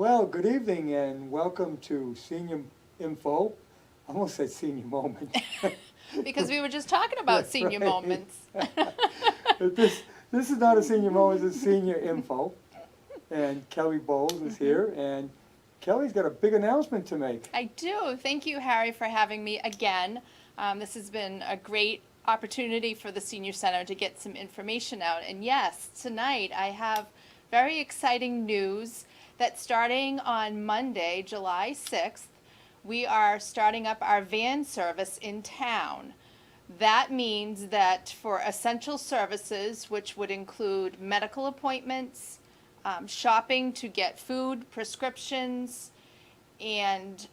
Well, good evening and welcome to Senior Info. I almost said Senior Moment. Because we were just talking about senior Right. moments. But this is not a Senior Moment, it's a Senior Info. And Kelly Bowles is here, and Kelly's got a big announcement to make. I do. Thank you, Harry, for having me again. This has been a great opportunity for the Senior Center to get some information out. And yes, tonight I have very exciting news that starting on Monday, July 6th, we are starting up our van service in town. That means that for essential services, which would include medical appointments, shopping to get food, prescriptions, and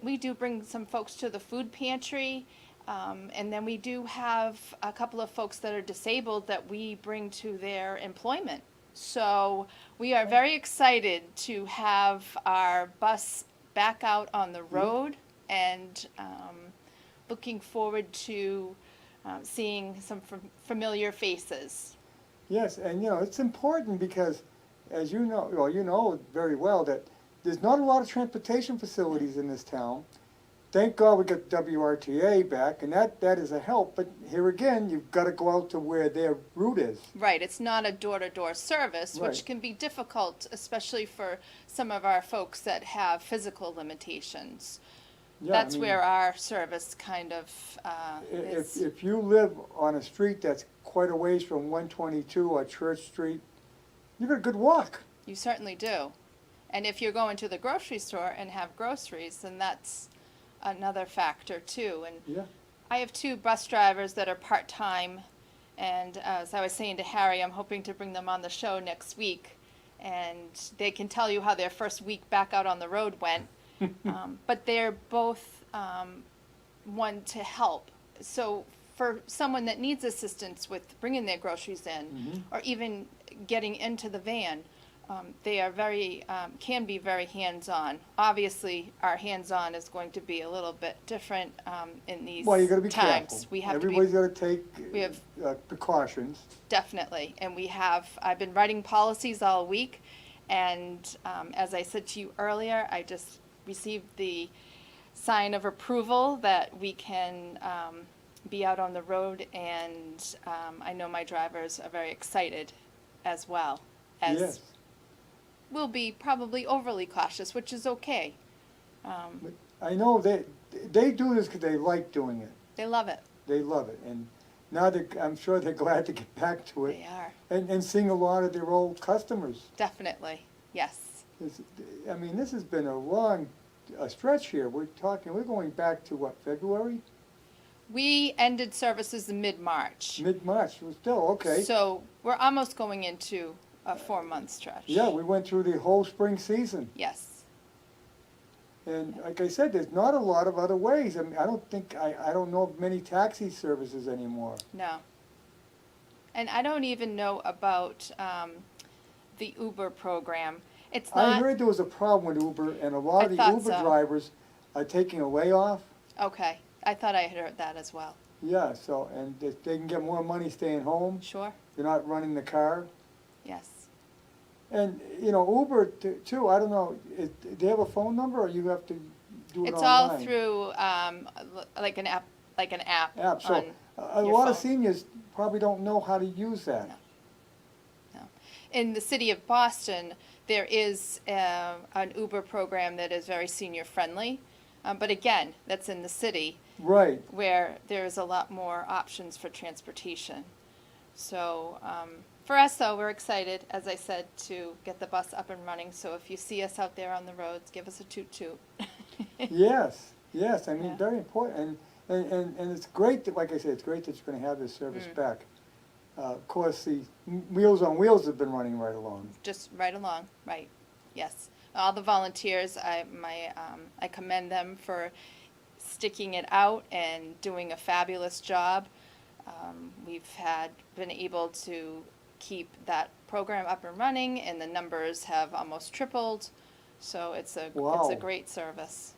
we do bring some folks to the food pantry. And then we do have a couple of folks that are disabled that we bring to their employment. So we are very excited to have our bus back out on the road and looking forward to seeing some familiar faces. Yes, and it's important because, as you know, well, you know very well that there's not a lot of transportation facilities in this town. Thank God we got WRTA back, and that is a help. But here again, you've got to go out to where their route is. Right, it's not a door-to-door service, Right. which can be difficult, especially for some of our folks that have physical limitations. Yeah, That's where our service kind of is. If you live on a street that's quite a ways from 122 or Church Street, you've got a good walk. You certainly do. And if you're going to the grocery store and have groceries, then that's another factor too. And Yeah. I have two bus drivers that are part-time, and as I was saying to Harry, I'm hoping to bring them on the show next week, and they can tell you how their first week back out on the road went. But they're both want to help. So for someone that needs assistance with bringing their groceries in, or even getting into the van, they are can be very hands-on. Obviously, our hands-on is going to be a little bit different in these Well, you got to be times. careful. We have Everybody's to got to take we have- precautions. definitely, and I've been writing policies all week, and as I said to you earlier, I just received the sign of approval that we can be out on the road, and I know my drivers are very excited as well, as Yes. we'll be probably overly cautious, which is okay. I know they do this because they like doing it. They love it. They love it, and now I'm sure they're glad to get back to it They are, and seeing a lot of their old customers. definitely, yes. I mean, this has been a long stretch here. We're going back to what, February? We ended services in mid-March. Mid-March, it was still, okay. So we're almost going into a 4-month stretch. Yeah, we went through the whole spring season. Yes. And like I said, there's not a lot of other ways. I mean, I don't know of many taxi services anymore. No. And I don't even know about the Uber program. It's I not, heard there was a problem with Uber, and a lot I of the thought Uber so. drivers are taking a layoff. okay, I thought I had heard that as well. Yeah, so, and they can get more money staying home. Sure, They're not running the car. yes. And, Uber too, I don't know, do they have a phone number, or you have to do it It's online? all through like an app App, so on a your lot of phone. seniors probably don't know how to use that. No. In the city of Boston, there is an Uber program that is very senior friendly, but again, that's in the city Right, where there's a lot more options for transportation. So for us, though, we're excited, as I said, to get the bus up and running. So if you see us out there on the roads, give us a toot-toot. yes, I mean, Yeah. very important, and it's great that, like I said, it's great that you're gonna have this service back. Of course, the Meals on Wheels have been running right along. Just right along, right, yes. All the volunteers, I commend them for sticking it out and doing a fabulous job. We've been able to keep that program up and running, and the numbers have almost tripled, so it's a Wow. great service.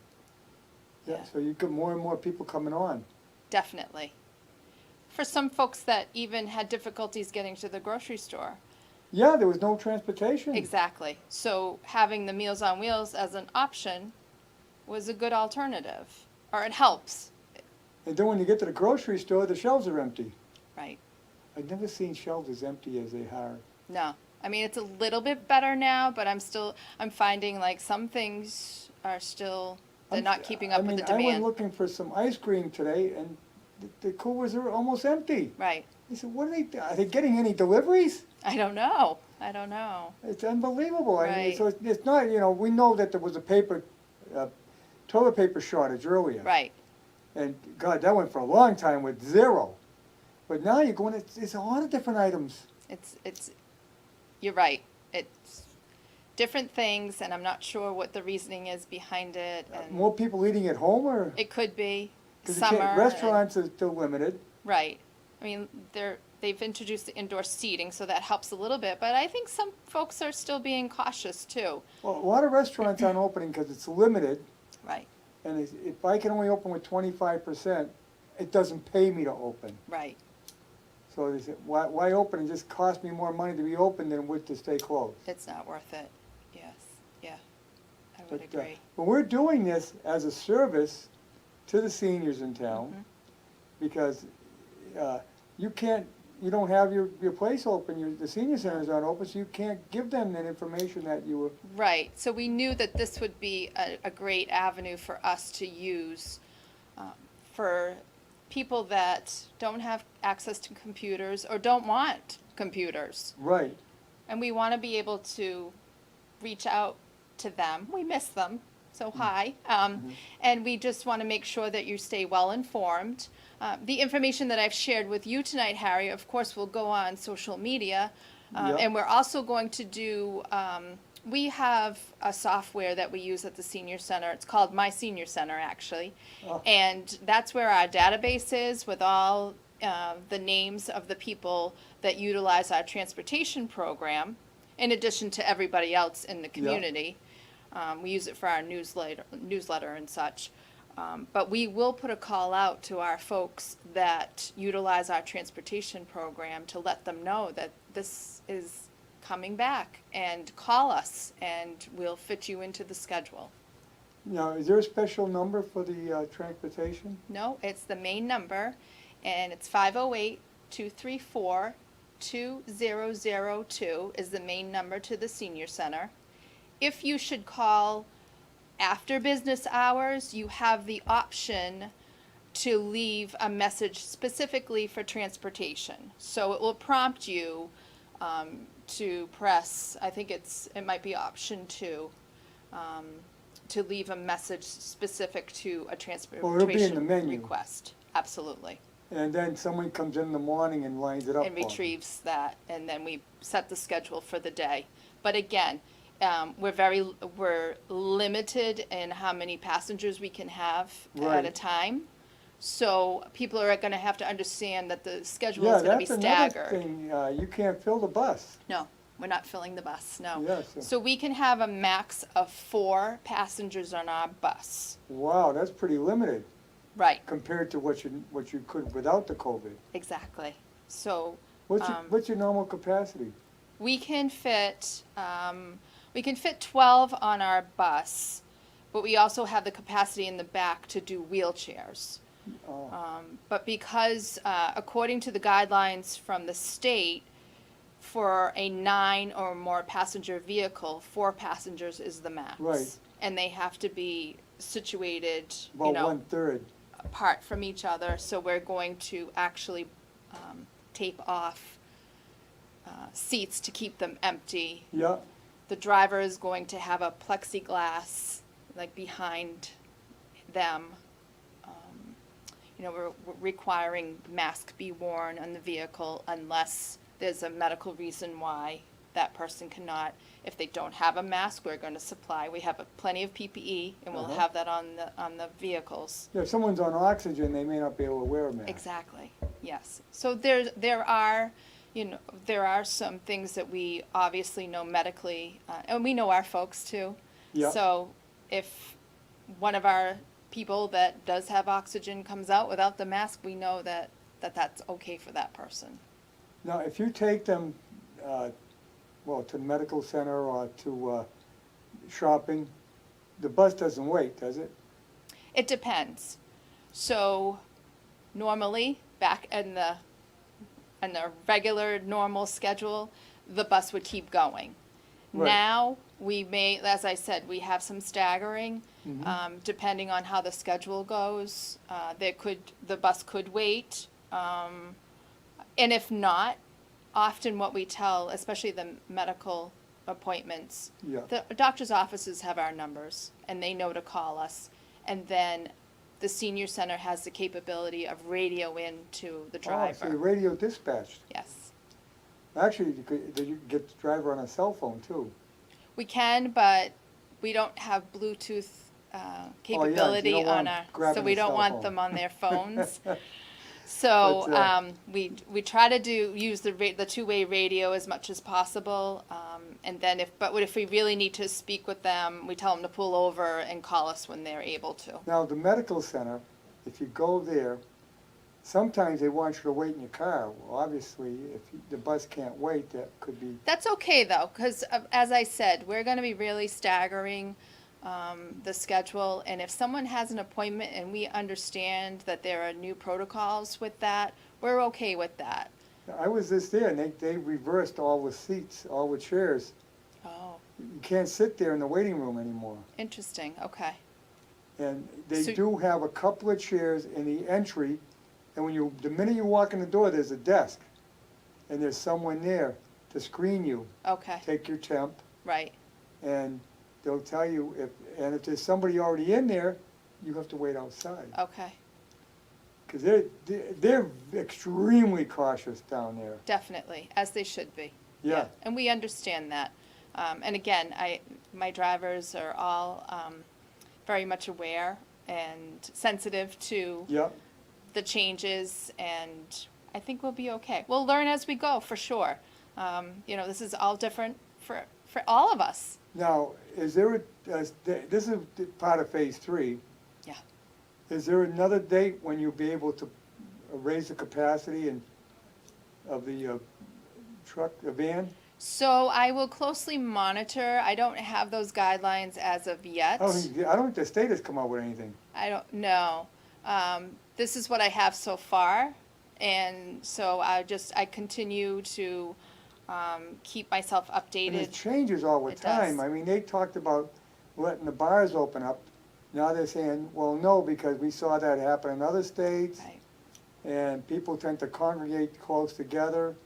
Yeah, Yeah. so you get more and more people coming on. Definitely. For some folks that even had difficulties getting to the grocery store, Yeah, there was no transportation. Exactly. So having the Meals on Wheels as an option was a good alternative, or it helps, And then when you get to the grocery store, the shelves are empty. right? I've never seen shelves as empty as they are. No. I mean, it's a little bit better now, but I'm finding like some things are still, they're not keeping up with the I went demand. looking for some ice cream today, and the coolers are almost empty. Right. I said, what are they getting any deliveries? I don't know. I don't know. It's unbelievable. I mean, Right. so it's not, we know that there was a toilet paper shortage earlier. Right. And God, that went for a long time with zero. But now you're going, it's a lot of different items. You're right. It's different things, and I'm not sure what the reasoning is behind it. And More people eating at home, or? it could be Because summer. restaurants are still limited. Right. I mean, they've introduced the indoor seating, so that helps a little bit. But I think some folks are still being cautious too. Well, a lot of restaurants aren't opening because it's limited. Right. And if I can only open with 25%, it doesn't pay me to open. Right. So they said, why open? It just cost me more money to be open than it would to stay closed. It's not worth it. Yes. Yeah. I would But, agree. but we're doing this as a service to the seniors in town Mhm. because you don't have your place open, the senior centers aren't open, so you can't give them that information that you were. Right. So we knew that this would be a great avenue for us to use for people that don't have access to computers or don't want computers. Right. And we want to be able to reach out to them. We miss them, so hi. And we just want to make sure that you stay well informed. The information that I've shared with you tonight, Harry, of course, will go on social media. Yep. And we're also going to do, we have a software that we use at the senior center. It's called My Senior Center, actually. Oh. And that's where our database is with all the names of the people that utilize our transportation program, in addition to everybody else in the community. We use it for our newsletter and such. But we will put a call out to our folks that utilize our transportation program to let them know that this is coming back, and call us and we'll fit you into the schedule. Now, is there a special number for the transportation? No, it's the main number, and it's 508-234-2002 is the main number to the senior center. If you should call after business hours, you have the option to leave a message specifically for transportation. So it will prompt you to press, I think it might be option 2, to leave a message specific to a Well, it'll be in the transportation menu. request. Absolutely. And then someone comes in the morning and lines it up And for 'em. retrieves that, and then we set the schedule for the day. But again, we're limited in how many passengers we can have at a Right. time. So people are gonna have to understand that the schedule Yeah, is gonna be that's another staggered. thing, you can't fill the bus. No, we're not filling the bus, no. Yes. So we can have a max of 4 passengers on our bus. Wow, that's pretty limited Right, compared to what you could without the COVID. exactly. So What's your normal capacity? we can fit 12 on our bus, but we also have the capacity in the back to do wheelchairs. Oh, But because, according to the guidelines from the state, for a 9 or more passenger vehicle, 4 passengers is the max. Right. And they have to be situated, about 1/3. apart from each other. So we're going to actually tape off seats to keep them empty. Yeah, The driver is going to have a plexiglass, like, behind them. We're requiring mask be worn on the vehicle unless there's a medical reason why that person cannot. If they don't have a mask, we're going to supply. We have plenty of PPE, and we'll have that on the vehicles. if someone's on oxygen, they may not be able to wear a mask. Exactly, yes. So there are some things that we obviously know medically, and we know our folks too. Yeah. So if one of our people that does have oxygen comes out without the mask, we know that that's okay for that person. Now, if you take them well, to the medical center or to shopping, the bus doesn't wait, does it? It depends. So normally, back in the regular normal schedule, the bus would keep going. Right. Now, we may, as I said, we have some staggering, Mhm. depending on how the schedule goes. The bus could wait. And if not, often what we tell, especially the medical appointments, Yeah. the doctor's offices have our numbers, and they know to call us. And then the senior center has the capability of radio in to the Oh, so the driver. radio dispatched. Yes. Actually, you could get the driver on a cell phone too. We can, but we don't have Bluetooth capability don't on want our, grabbing so we the don't cell want phone. them on their phones. So But, we try to use the two-way radio as much as possible, and then if we really need to speak with them, we tell them to pull over and call us when they're able to. Now, the medical center, if you go there, sometimes they want you to wait in your car. Well, obviously, if the bus can't wait, that could be, That's okay though, because as I said, we're going to be really staggering the schedule, and if someone has an appointment and we understand that there are new protocols with that, we're okay with that. I was just there, and they reversed all the seats, all the chairs. Oh, You can't sit there in the waiting room anymore. interesting, okay. And they So- do have a couple of chairs in the entry, and the minute you walk in the door, there's a desk, and there's someone there to screen you, Okay, take your temp, right, and they'll tell you if there's somebody already in there, you have to wait outside. okay, Because they're extremely cautious down there. definitely, as they should be. Yeah. And we understand that. And again, my drivers are all very much aware and sensitive to Yeah. the changes, and I think we'll be okay. We'll learn as we go, for sure. This is all different for all of us. Now, is there this is part of phase 3. Yeah. Is there another date when you'll be able to raise the capacity of the van? So I will closely monitor. I don't have those guidelines as of yet. I don't think the state has come out with anything. I don't know. This is what I have so far, and so I continue to keep myself And it updated. changes all the It time. does. I mean, they talked about letting the bars open up. Now they're saying, well, no, because we saw that happen in other states, Right. and people tend to congregate close together,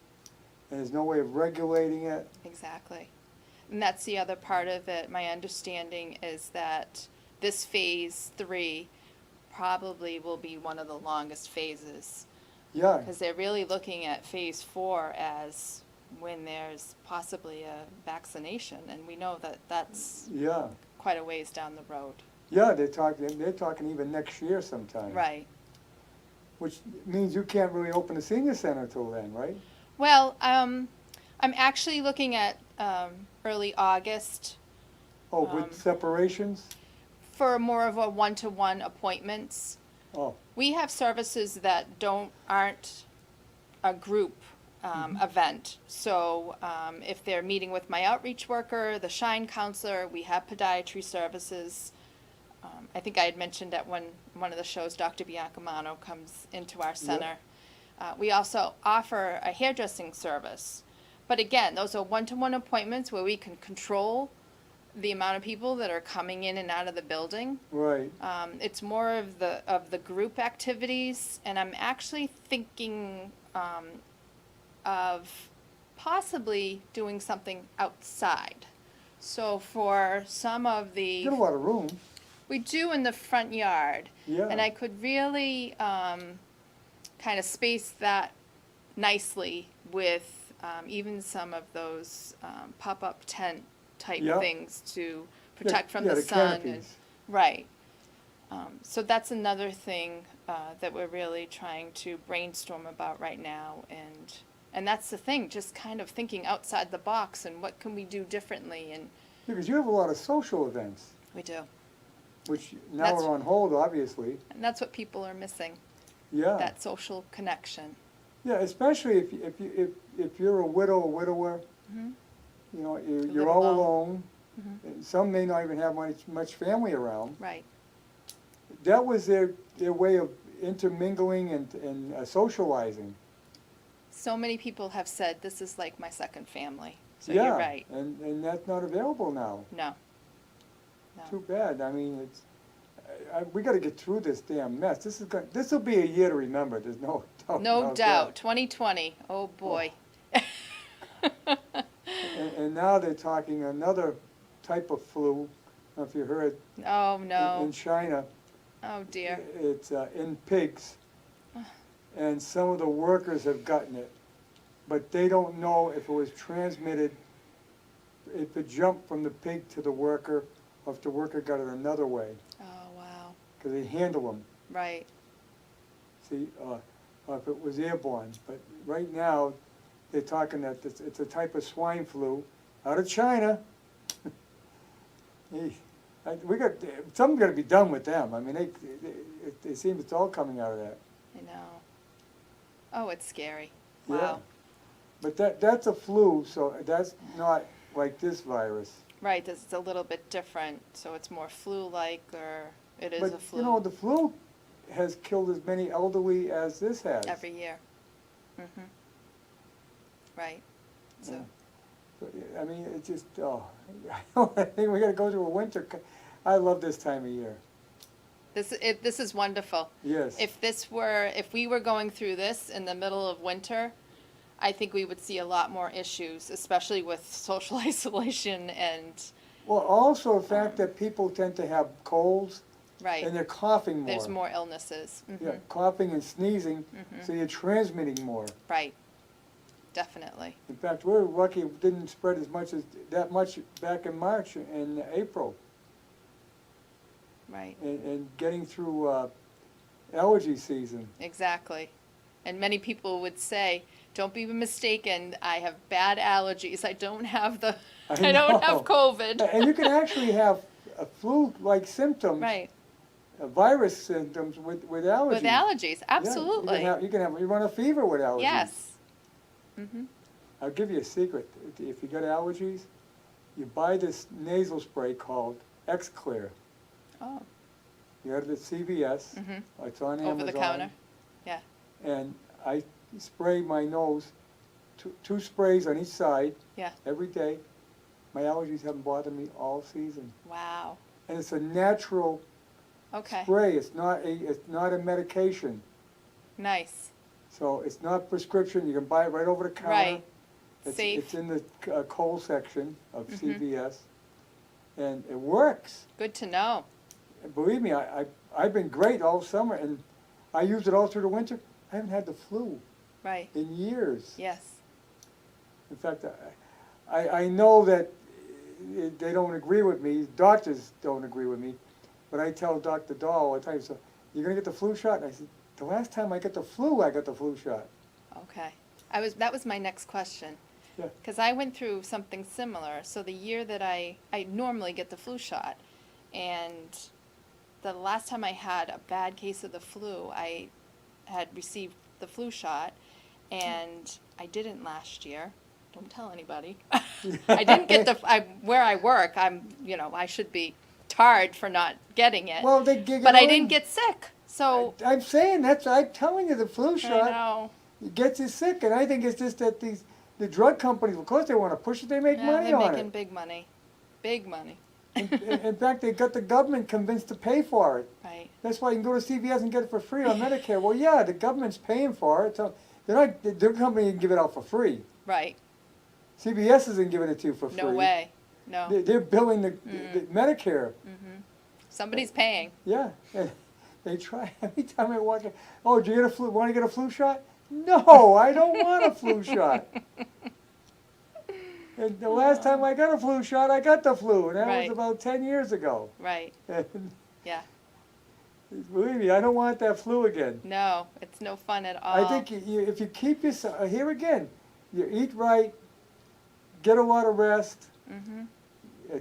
and there's no way of regulating it. Exactly. And that's the other part of it. My understanding is that this phase 3 probably will be one of the longest phases, Yeah, because they're really looking at phase 4 as when there's possibly a vaccination, and we know that that's yeah. quite a ways down the road. Yeah, they're talking even next year sometime. Right. Which means you can't really open the senior center till then, right? Well, I'm actually looking at early August Oh, with separations? for more of a one-to-one appointments. Oh, We have services that aren't a group event. So if they're meeting with my outreach worker, the Shine counselor, we have podiatry services. I think I had mentioned at one of the shows, Dr. Biancamano comes into our center. We also offer a hairdressing service. But again, those are one-to-one appointments where we can control the amount of people that are coming in and out of the building. right. It's more of the group activities, and I'm actually thinking of possibly doing something outside. So for some of You got a lot of room. we do in the front yard, Yeah. and I could really kind of space that nicely with even some of those pop-up tent type Yeah. things to protect from Yeah, the sun. And, canopies. right. So that's another thing that we're really trying to brainstorm about right now, and that's the thing, just kind of thinking outside the box and what can we do differently, and Because you have a lot of social events, we do. which now That's- are on hold, obviously. And that's what people are missing, Yeah. that social connection. Yeah, especially if you're a widow or widower, Mhm. you know, live you're all alone. alone. Mhm. And some may not even have much family around. Right. That was their way of intermingling and socializing. So many people have said this is like my second family. So Yeah, you're right. and that's not available now. No. No. Too bad. I mean, we got to get through this damn mess. This will be a year to remember. There's no doubt. No about doubt. 2020. Oh boy. that. And now they're talking another type of flu. I don't know if you heard. Oh In no. China, Oh dear. it's in pigs, and some of the workers have gotten it, but they don't know if it was transmitted, if it jumped from the pig to the worker, or if the worker got it another way, Oh wow. because they handle them. Right. See, or if it was airborne. But right now, they're talking that it's a type of swine flu out of China. We got something got to be done with them. I mean, it seems it's all coming out of that. I know. Oh, it's scary. Yeah. Wow. But that's a flu, so that's not like this virus. Right. This is a little bit different. So it's more flu-like, or it is a But flu you know, the flu has killed as many elderly as this has. every year. Mhm. Right. So. Yeah. So, I mean, it's just I think we got to go through a winter. I love this time of year. This is wonderful. Yes. If we were going through this in the middle of winter, I think we would see a lot more issues, especially with social isolation and, Well, also the fact that people tend to have colds right, and they're coughing more. there's more illnesses. Mhm. Yeah, coughing and sneezing, Mhm. so you're transmitting more. Right, definitely. In fact, we're lucky it didn't spread that much back in March and April. Right, And getting through allergy season. exactly. And many people would say, don't be mistaken, I have bad allergies. I don't have I don't have know. COVID. And you can actually have a flu-like symptoms, Right, virus symptoms with allergies. with allergies, Yeah, absolutely. you run a fever with allergies. Yes. Mhm. I'll give you a secret. If you got allergies, you buy this nasal spray called X-Clear. Oh. You got it at CVS. Mhm. It's on Amazon. Over the counter. Yeah. And I spray my nose, two sprays on each side. Yeah. Every day. My allergies haven't bothered me all season. Wow. And it's a natural Okay. spray. It's not a medication. Nice. So it's not prescription. You can buy it right over the counter. Right. It's Safe. in the cold section of Mhm. CVS, and it works. Good to know. And believe me, I've been great all summer, and I used it all through the winter. I haven't had the flu Right. in years. Yes. In fact, I know that they don't agree with me. Doctors don't agree with me, but I tell Dr. Dahl all the time, so you're gonna get the flu shot? And I said, the last time I got the flu, I got the flu shot. Okay. That was my next question. Yeah. Because I went through something similar. So the year that I normally get the flu shot, and the last time I had a bad case of the flu, I had received the flu shot, and I didn't last year. Don't tell anybody. I didn't get where I work, I should be tarred for not getting it. Well, they give But I didn't get sick. So I'm saying I'm telling you, the flu I shot know. gets you sick, and I think it's just that the drug companies, of course, they want to push it. They make Yeah, money they're on making it. big money. Big money. In fact, they got the government convinced to pay for it. Right. That's why you can go to CVS and get it for free on Medicare. Well, yeah, the government's paying for it, so their company can give it out for free. Right. CVS isn't giving it to you for free. No way. No. They're billing the Medicare. Somebody's paying. Yeah, and they try every time I walk in. Oh, do you get a flu? Want to get a flu shot? No, I don't want a flu shot. And the last time I got a flu shot, I got the flu, and that Right. was about 10 years ago. Right. And Yeah. believe me, I don't want that flu again. No, it's no fun at all. I think if you keep yourself, here again, you eat right, get a lot of rest, Mhm.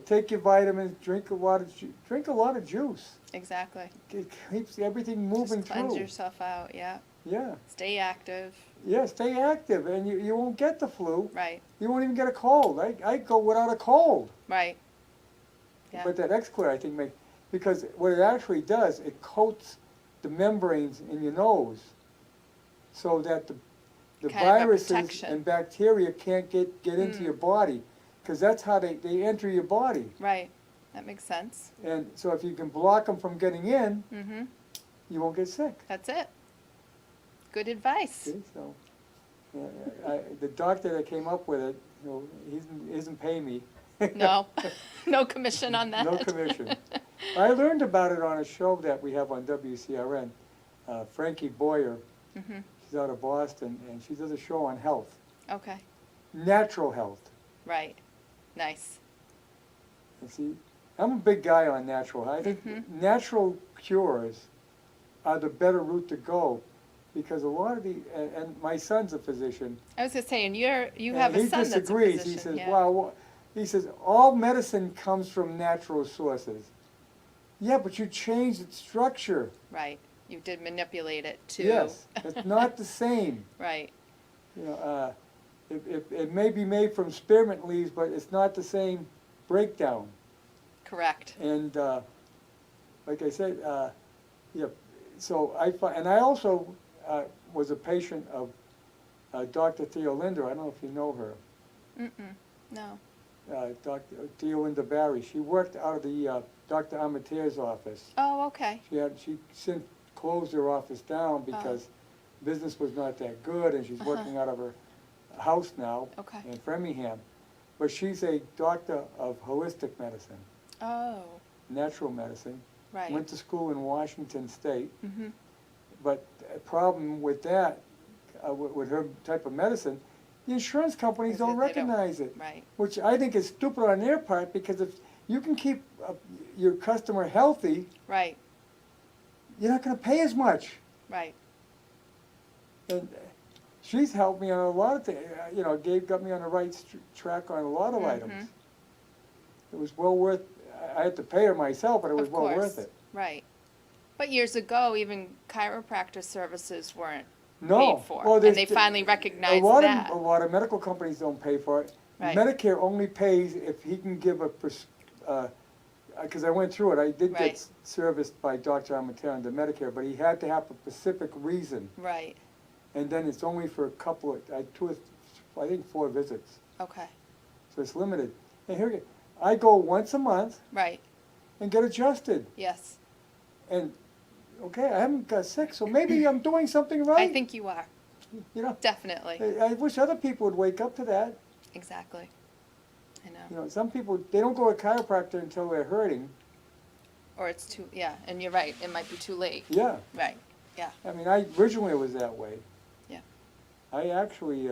take your vitamins, drink a lot of juice. Exactly. It keeps everything moving Just cleanse through. yourself out. Yeah. Yeah. Stay active. Yeah, stay active, and you won't get the flu. Right, You won't even get a cold. I go without a cold. right. Yeah. But that X-Clear, I think, because what it actually does, it coats the membranes in your nose so that the Kind of a viruses protection. and bacteria can't get into your body, because that's how they enter your body. Right. That makes sense. And so if you can block them from getting in, Mm-hmm. you won't get sick. That's it. Good advice. See, so the doctor that came up with it, he isn't paying me. No, no commission on that. No commission. I learned about it on a show that we have on WCRN. Frankie Boyer, Mm-hmm. she's out of Boston, and she does a show on health, Okay. natural health. Right. Nice. And see, I'm a big guy on natural health. I think Mhm. natural cures are the better route to go, because a lot of and my son's a physician. I was gonna say, and you and have a he son that's a disagrees. physician. He says, Yeah. "Well, he says all medicine comes from natural sources." Yeah, but you changed its structure. Right. You did manipulate it too. Yes, it's not the same. Right. You know, it may be made from spearmint leaves, but it's not the same breakdown. Correct. And like I said, yeah. So and I also was a patient of Dr. Theolinda. I don't know if you know her. Mm-mm. No. Dr. Theolinda Barry. She worked out of the Dr. Amateur's office. Oh, okay. She since closed her office down because business was not that good, and she's working out of her house now Okay. in Framingham. But she's a doctor of holistic medicine, Oh, natural medicine. right. Went to school in Washington State. Mm-hmm. But a problem with that, with her type of medicine, the insurance companies Is that don't they don't- recognize it, Right. which I think is stupid on their part, because if you can keep your customer healthy, Right. you're not going to pay as much. Right. And she's helped me on a lot of things. Got me on the right track on a lot of items. Mhm. It was well worth. I had to pay her myself, but it was Of well course. worth it. Right. But years ago, even chiropractor services weren't No, paid for, well, and there's they the- finally recognized a lot that. Of a lot of medical companies don't pay for it. Right. Medicare only pays if he can give because I went through it. I did Right. get serviced by Dr. Amateur under Medicare, but he had to have a specific reason, Right. and then it's only for a couple of I think 4 visits, Okay. so it's limited. And here, I go once a month Right. and get adjusted, Yes. and okay, I haven't got sick, so maybe I'm doing something right. I think you are. you know. Definitely. I wish other people would wake up to that. Exactly. I know. You know, some people, they don't go to a chiropractor until they're hurting. Or it's too, yeah, and you're right, it might be too late. Yeah. Right. Yeah. I mean, I originally was that way. Yeah. I actually,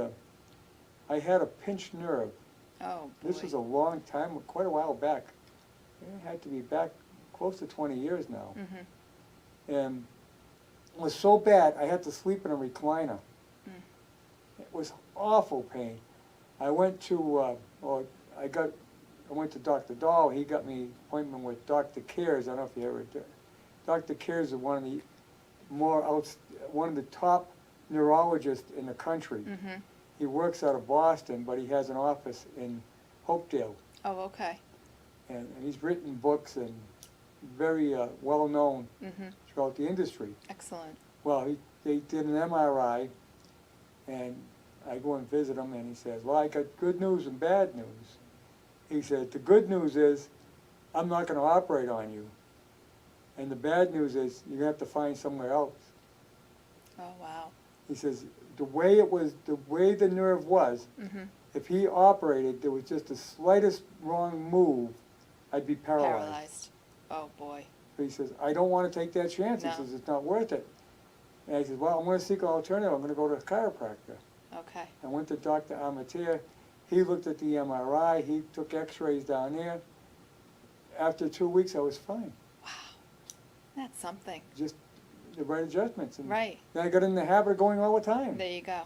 I had a pinched nerve. Oh, boy. This was a long time, quite a while back. It had to be back close to 20 years now. Mm-hmm. And it was so bad, I had to sleep in a recliner. Mm. It was awful pain. I went to, I went to Dr. Dahl. He got me an appointment with Dr. Cares. I don't know if you ever did. Dr. Cares is one of the top neurologists in the country. Mm-hmm. He works out of Boston, but he has an office in Hopedale. Oh, okay. And he's written books and very well known Mm-hmm. throughout the industry. Excellent. Well, they did an MRI, and I go and visit him, and he says, well, I got good news and bad news. He said, the good news is I'm not going to operate on you. And the bad news is you're going to have to find somewhere else. Oh, wow. He says, the way the nerve was, Mm-hmm. if he operated, there was just the slightest wrong move, I'd be paralyzed. Paralyzed. Oh, boy. So he says, I don't want to take that chance. No. He says, it's not worth it. And I said, well, I'm going to seek an alternative. I'm going to go to a chiropractor. Okay. I went to Dr. Amateur. He looked at the MRI. He took x-rays down there. After 2 weeks, I was fine. Wow. That's something. Just the right adjustments. And Right. then I got in the habit of going all the time. There you go.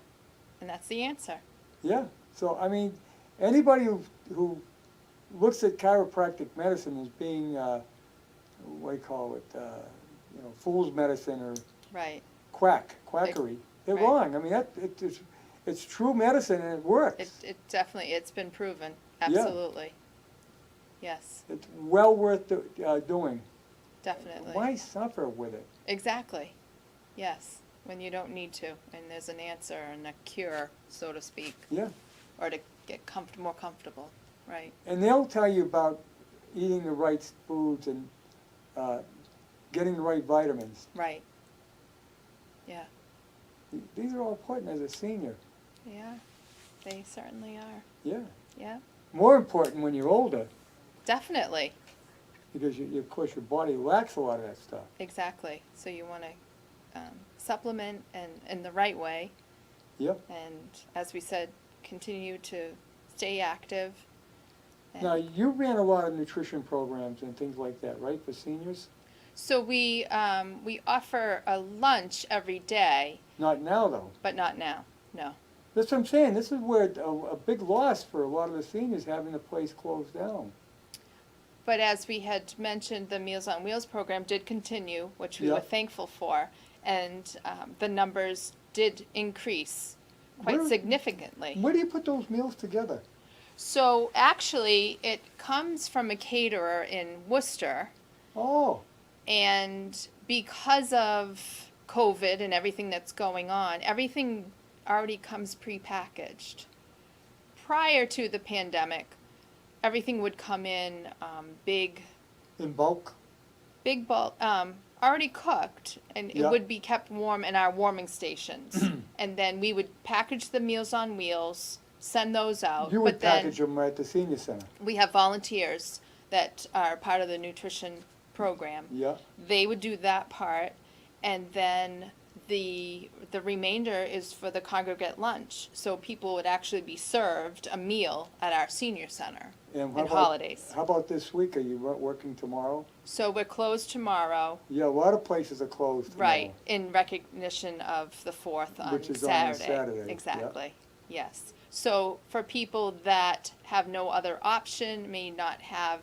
And that's the answer. Yeah. So, I mean, anybody who looks at chiropractic medicine as being, what do you call it, fool's medicine or Right. quackery. They're Right. wrong. I mean, it's true medicine and it works. It definitely, it's been proven, absolutely. Yes, It's well worth doing. definitely. Why suffer with it? Exactly, yes, when you don't need to, and there's an answer and a cure, so to speak, Yeah. or to get more comfortable, right? And they'll tell you about eating the right foods and getting the right vitamins. Right. Yeah, These are all important as a senior. yeah, they certainly are, Yeah. yeah, More important when you're older, definitely, because of course your body lacks a lot of that stuff. exactly. So you want to supplement and in the right way, Yep. and as we said, continue to stay active. and- Now, you ran a lot of nutrition programs and things like that, right, for seniors? So we offer a lunch every day, Not now, though. but not now, no. That's what I'm saying. This is where a big loss for a lot of the seniors having the place closed down. But as we had mentioned, the Meals on Wheels program did continue, which we Yeah. were thankful for, and the numbers did increase quite Where- significantly. Where do you put those meals together? So actually, it comes from a caterer in Worcester, Oh, and because of COVID and everything that's going on, everything already comes prepackaged. Prior to the pandemic, everything would come in big in bulk? bulk, already cooked, and Yeah. it would be kept warm in our warming stations. And then we would package the Meals on Wheels, send those out. You but would then package them at the senior center. we have volunteers that are part of the nutrition program. Yeah. They would do that part, and then the remainder is for the congregate lunch. So people would actually be served a meal at our senior center And and holidays. How about this week? Are you working tomorrow? So we're closed tomorrow, Yeah, a lot of places are closed tomorrow. right, in recognition of the 4th on Which is on Saturday. Saturday, yeah. Exactly, yes. So for people that have no other option, may not have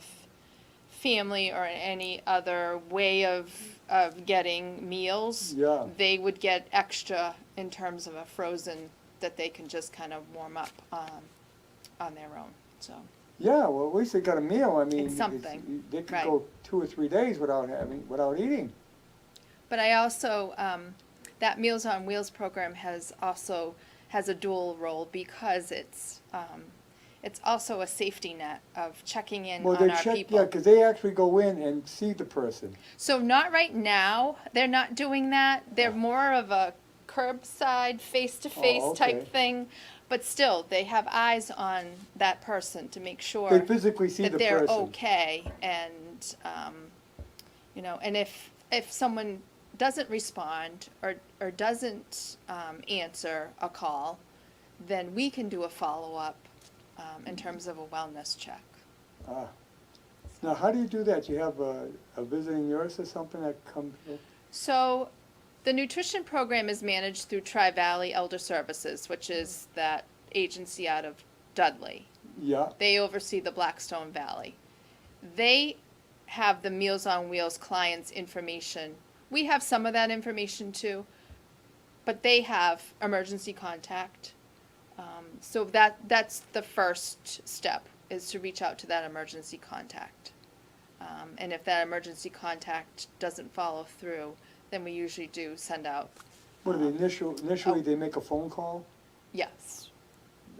family or any other way of getting meals, Yeah. they would get extra in terms of a frozen that they can just kind of warm up on their own, so. Yeah, well, at least they got a meal. I mean, It's something, they could right. go 2 or 3 days without eating. But I also, that Meals on Wheels program has a dual role because it's also a safety net of checking in Well, on they our check, people. yeah, because they actually go in and see the person. So not right now, they're not doing that. They're more of a curbside, face-to-face Oh, okay. type thing. But still, they have eyes on that person to make sure They physically see that the they're person. okay. And, and if someone doesn't respond or doesn't answer a call, then we can do a follow-up in terms of a wellness check. Ah. Now, how do you do that? You have a visiting nurse or something that comes? So the nutrition program is managed through Tri-Valley Elder Services, which is that agency out of Dudley. Yeah, They oversee the Blackstone Valley. They have the Meals on Wheels clients' information. We have some of that information too, but they have emergency contact. So that's the first step, is to reach out to that emergency contact. And if that emergency contact doesn't follow through, then we usually do send out, what are they, initially oh. they make a phone call? yes.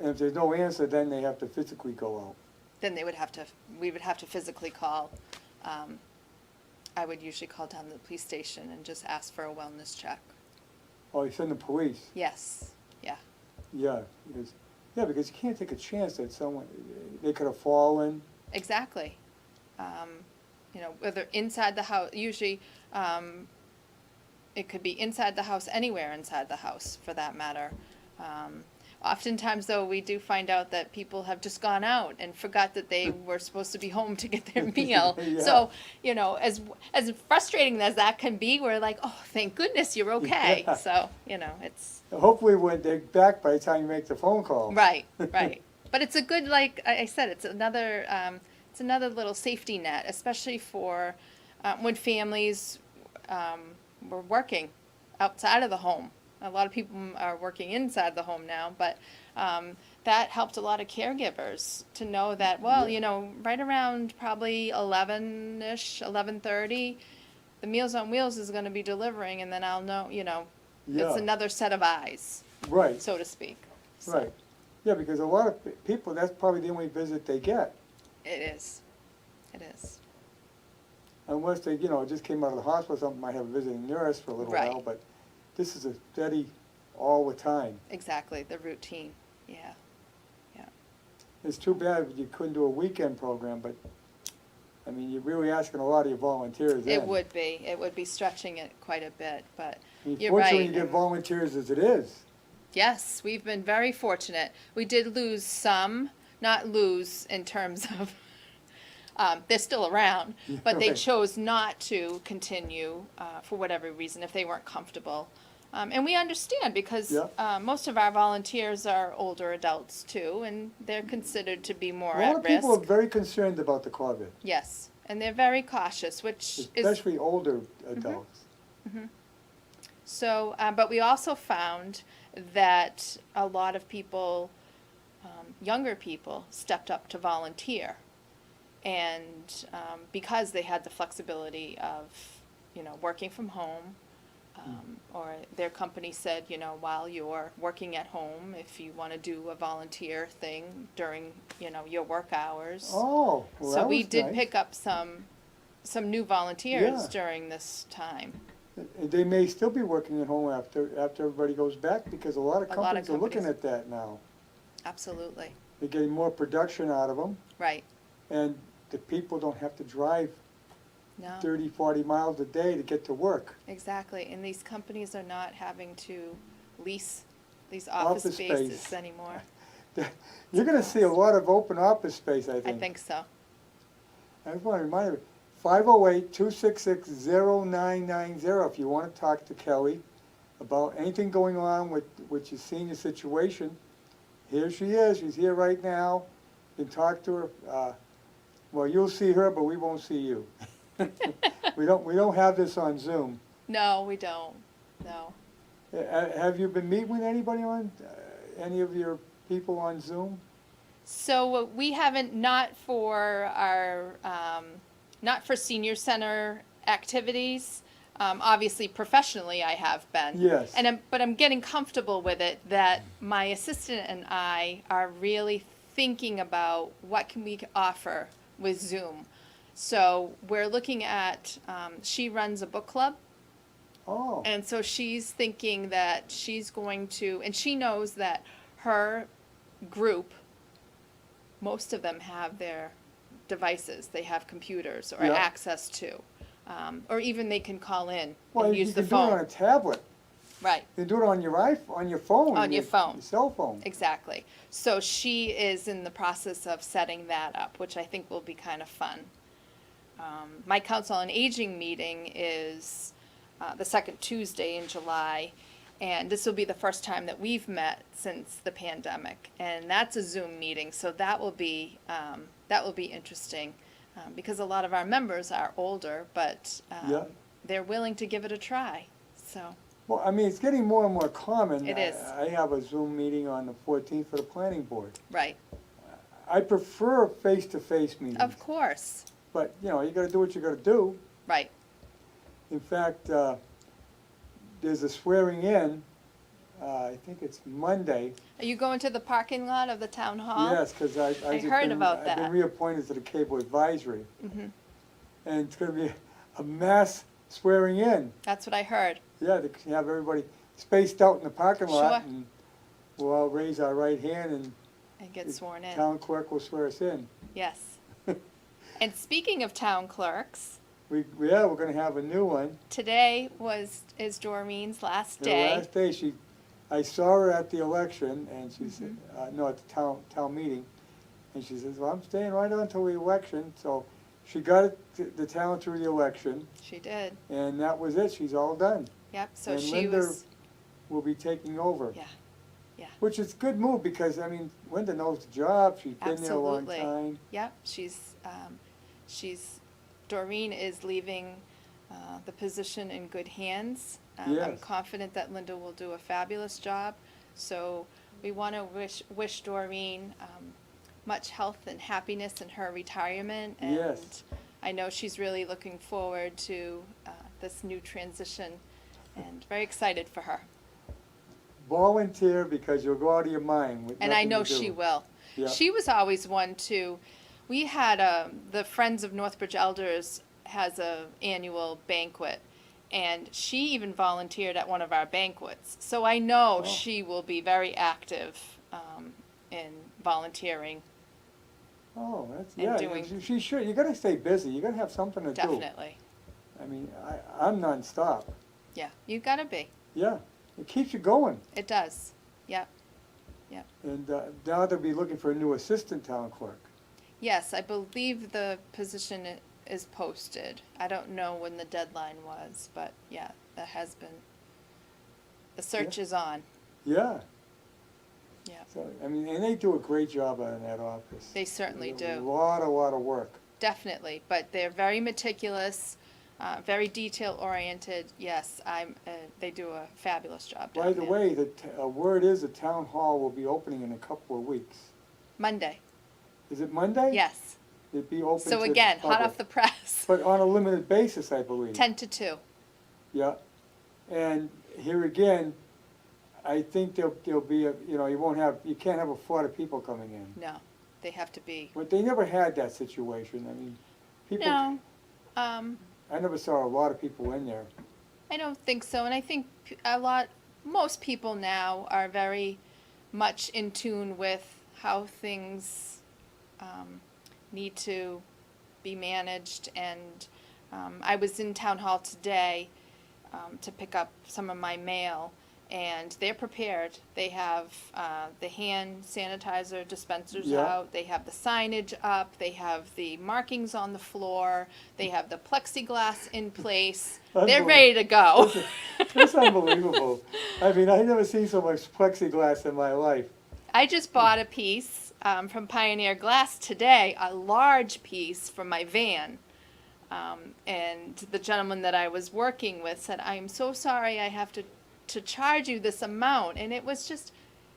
And if there's no answer, then they have to physically go out. Then we would have to physically call. I would usually call down to the police station and just ask for a wellness check. Oh, you send the police? Yes, yeah, Yeah, because you can't take a chance that they could have fallen. exactly. Whether inside the house, usually, it could be inside the house, anywhere inside the house, for that matter. Oftentimes, though, we do find out that people have just gone out and forgot that they were supposed to be home to get their meal. Yeah. So, as frustrating as that can be, we're like, oh, thank goodness you're okay. Yeah. So, it's, Hopefully when they're back by the time you make the phone call. right, right. But it's a good, like I said, it's another little safety net, especially for when families were working outside of the home. A lot of people are working inside the home now, but that helped a lot of caregivers to know that, well, Yeah. you know, right around probably 11-ish, 11:30, the Meals on Wheels is going to be delivering, and then I'll know, you know, it's Yeah. another set of eyes, Right, so to speak. So right. Yeah, because a lot of people, that's probably the only visit they get. it is. It is. Unless they, just came out of the hospital or something, might have a visiting nurse for a little Right. while, but this is a steady all the time. Exactly, the routine. Yeah. Yeah. It's too bad you couldn't do a weekend program, but, I mean, you're really asking a lot of your volunteers then. It would be. It would be stretching it quite a bit, but I mean, you're fortunately, right. you get and- volunteers as it is. Yes, we've been very fortunate. We did lose some, not lose in terms of, they're still around, but they Right. chose not to continue for whatever reason, if they weren't comfortable. And we understand because Yeah. most of our volunteers are older adults too, and they're considered to be more A lot at of people are risk. very concerned about the COVID, Yes, and they're very cautious, which is especially older adults. so. But we also found that a lot of people, younger people, stepped up to volunteer, and because they had the flexibility of, you know, working from home. Or their company said, you know, while you're working at home, if you want to do a volunteer thing during, you know, your work hours. Oh, well, So that we was did nice. pick up some new volunteers Yeah. during this time. They may still be working at home after everybody goes back, because a lot of A lot of companies are looking companies. at that now. Absolutely. They're getting more production out of them, Right. and the people don't have to drive No. 30, 40 miles a day to get to work. Exactly. And these companies are not having to lease these office Office spaces space. anymore. You're gonna see a lot of open office space, I I think. think so. I just want to remind you, 508-266-0990, if you want to talk to Kelly about anything going on with your senior situation. Here she is, she's here right now. You can talk to her. Well, you'll see her, but we won't see you. We don't have this on Zoom. No, we don't. No. Have you been meeting with anybody on, any of your people on Zoom? So we haven't, not for our, not for senior center activities. Obviously, professionally, I have been. Yes. But I'm getting comfortable with it, that my assistant and I are really thinking about what can we offer with Zoom. So we're looking at, she runs a book club. Oh, And so she's thinking that she's going to, and she knows that her group, most of them have their devices. They have computers or Yeah. access to, or even they can call in well, and you use the can do it on a phone. tablet. Right, You can do it on your on your phone. On your phone. Your cell phone. exactly. So she is in the process of setting that up, which I think will be kind of fun. My Council on Aging meeting is the second Tuesday in July, and this will be the first time that we've met since the pandemic, and that's a Zoom meeting, so that will be interesting, because a lot of our members are older, but Yeah. they're willing to give it a try, so. Well, I mean, it's getting more and more common. It is. I have a Zoom meeting on the 14th for the planning board. Right, I prefer face-to-face meetings. of course, But, you gotta do what you gotta do. right, In fact, there's a swearing in, I think it's Monday. are you going to the parking lot of the town hall? Yes, because I heard about I've that. been reappointed to the cable advisory. Mhm. And it's gonna be a mass swearing in. That's what I heard. Yeah, they can have everybody spaced out in the parking lot. Sure. And we'll all raise our right hand and And get the sworn in. town clerk will swear us in. Yes. And speaking of town clerks, Yeah, we're gonna have a new one. today is Doreen's last The day. last day, I saw her at the election, and she said, Mm-hmm. no, at the town meeting, and she says, well, I'm staying right on till the election, so she got the town through the election, She did. and that was it, she's all done. Yep. So And she Linda was. will be taking over. Yeah. Yeah. Which is a good move, because, I mean, Linda knows the job, she's been there a long Absolutely. time. Yep. Doreen is leaving the position in good hands. I'm Yes. confident that Linda will do a fabulous job. So we want to wish Doreen much health and happiness in her retirement. And Yes. I know she's really looking forward to this new transition, and very excited for her. Volunteer because you'll go out of your mind with And I nothing know to do. she will. Yeah. She was always one to, we had, the Friends of Northbridge Elders has a annual banquet, and she even volunteered at one of our banquets. So I know Oh. she will be very active in volunteering, Oh, that's, And yeah, doing- she should, you gotta stay busy, you gotta have something to do. definitely. I mean, I'm nonstop, Yeah, you gotta be. yeah, it keeps you going. It does. Yep. And now they'll be looking for a new assistant town clerk. Yes, I believe the position is posted. I don't know when the deadline was, but yeah, that has been, the search is on. Yeah. Yeah. So, I mean, and they do a great job out in that office. They certainly A do. lot of work. Definitely, but they're very meticulous, very detail-oriented. Yes, they do a fabulous job down By there. the way, word is the town hall will be opening in a couple of weeks. Monday, Is it Monday? yes. It'd be open to So the again, hot public. off the press, But on a limited basis, I believe. 10 to 2. Yeah. And here again, I think there'll be you can't have a flood of people coming in. No, they have to be, But they never had that situation. I mean, people, no, I never saw a lot of people in there. I don't think so. And I think most people now are very much in tune with how things need to be managed. And I was in town hall today to pick up some of my mail, and they're prepared. They have the hand sanitizer dispensers Yeah. out. They have the signage up. They have the markings on the floor. They have the plexiglass in place. They're Unbelievable. ready to go. It's unbelievable. I mean, I've never seen so much plexiglass in my life. I just bought a piece from Pioneer Glass today, a large piece from my van. And the gentleman that I was working with said, "I am so sorry I have to charge you this amount." And it was just,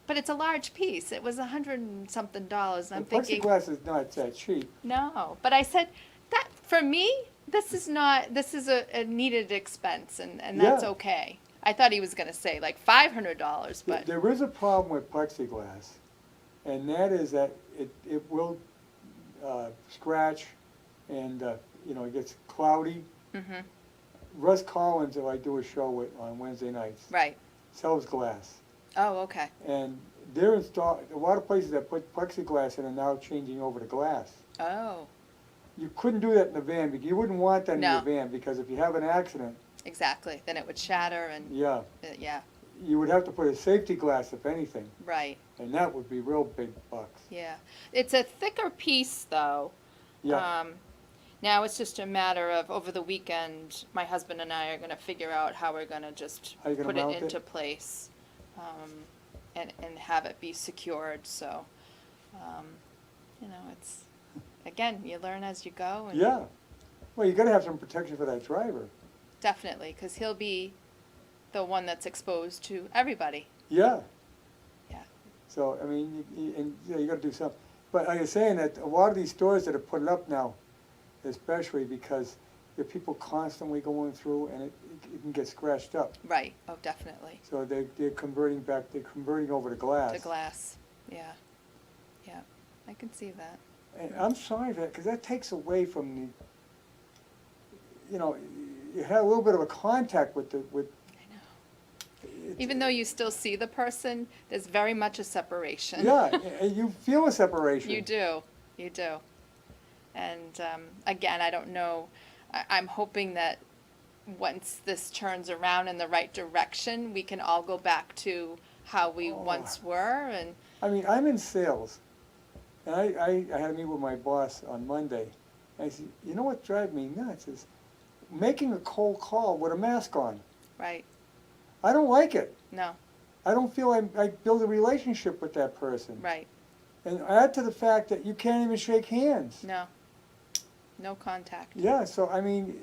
but it's a large piece. It was $100 and something. And I'm The thinking, plexiglass is not that cheap. no. But I said, that for me, this is a needed expense, and that's Yeah. okay. I thought he was going to say like $500, but There is a problem with plexiglass, and that is that it will scratch, and it gets cloudy. mhm, Russ Collins, who I do a show with on Wednesday nights, right. sells glass, Oh, okay. and a lot of places that put plexiglass in are now changing over to glass. Oh, You couldn't do that in the van, because you wouldn't want that in No. your van, because if you have an accident, exactly. Then it would shatter, and yeah, yeah, you would have to put a safety glass if anything, right. and that would be real big bucks. Yeah. It's a thicker piece, though. Yeah, Now it's just a matter of, over the weekend, my husband and I are going to figure out how we're going to just How you gonna put it mount it? into place, and have it be secured. So, it's, again, you learn as you go. And yeah. Well, you gotta have some protection for that driver. Definitely, because he'll be the one that's exposed to everybody. Yeah. Yeah. So, I mean, you gotta do something. But like I was saying, that a lot of these stores that are putting up now, especially because there are people constantly going through, and it can get scratched up. Right. Oh, definitely. So they're converting over to glass. The glass. Yeah. Yeah. I can see that. And I'm sorry for that, because that takes away from you have a little bit of a contact with I know. Even though you still see the person, there's very much a separation. Yeah, and you feel a separation. You do. You do. And again, I don't know. I'm hoping that once this turns around in the right direction, we can all go back to how we once were. And I mean, I'm in sales, and I had to meet with my boss on Monday. And I said, you know what drives me nuts is making a cold call with a mask on. right. I don't like it. No. I don't feel I build a relationship with that person. Right. And add to the fact that you can't even shake hands. No. No contact. Yeah, so I mean,